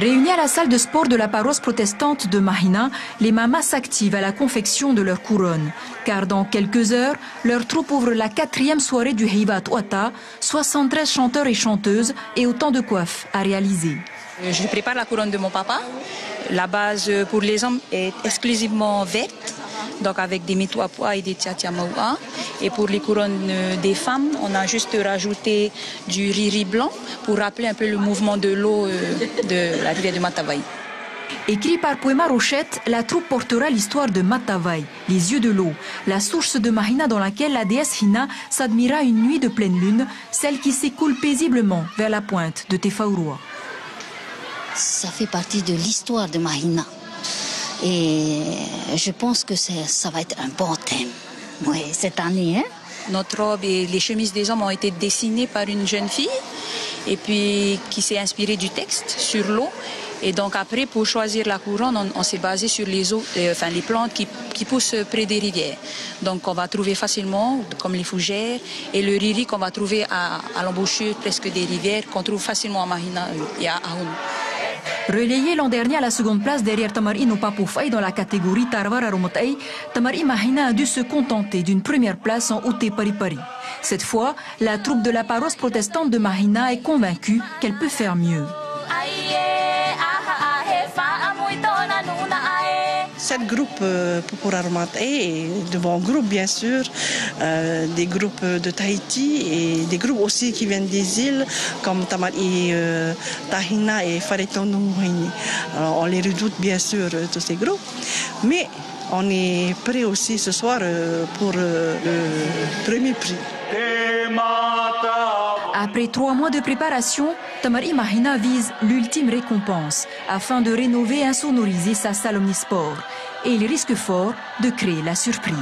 Réunis à la salle de sport de la paroisse protestante de Mahina, les mamas s'activent à la confection de leur couronne. Car dans quelques heures, leur troupe ouvre la 4e soirée du Hibat Ouata, 73 chanteurs et chanteuses et autant de coiffes à réaliser. Je prépare la couronne de mon papa. La base pour les hommes est exclusivement verte, donc avec des mitoapois et des tiatiamaoua. Et pour les couronnes des femmes, on a juste rajouté du riri blanc pour rappeler un peu le mouvement de l'eau de la rivière de Matavai. Écrit par Poema Rochette, la troupe portera l'histoire de Matavai, les yeux de l'eau, la source de Mahina dans laquelle la déesse Hina s'admira une nuit de pleine lune, celle qui s'écoule paisiblement vers la pointe de Tefaurua. Ça fait partie de l'histoire de Mahina. Et je pense que ça va être un bon thème, oui, cette année. Hein? Notre robe et les chemises des hommes ont été dessinées par une jeune fille et puis qui s'est inspirée du texte sur l'eau. Et donc après, pour choisir la couronne, on s'est basé sur les eaux, les plantes qui poussent près des rivières. Donc on va trouver facilement, comme les fougères, et le riri qu'on va trouver à l'embouchure presque des rivières, qu'on trouve facilement à Mahina et à Ahoun. Relayé l'an dernier à la seconde place derrière Tamari Nopapoufay dans la catégorie Tarvar Aromotay, Tamari Mahina a dû se contenter d'une première place en Outé Paripari. Cette fois, la troupe de la paroisse protestante de Mahina est convaincue qu'elle peut faire mieux. Cette groupe pour Aromotay est de bons groupes, bien sûr, des groupes de Tahiti et des groupes aussi qui viennent des îles comme Tamari Tahina et Faretonouhini. On les redoute bien sûr, tous ces groupes, mais on est prêt aussi ce soir pour le premier prix. Après 3 mois de préparation, Tamari Mahina vise l'ultime récompense afin de rénover et insonoriser sa salle omnisport. Et il risque fort de créer la surprise.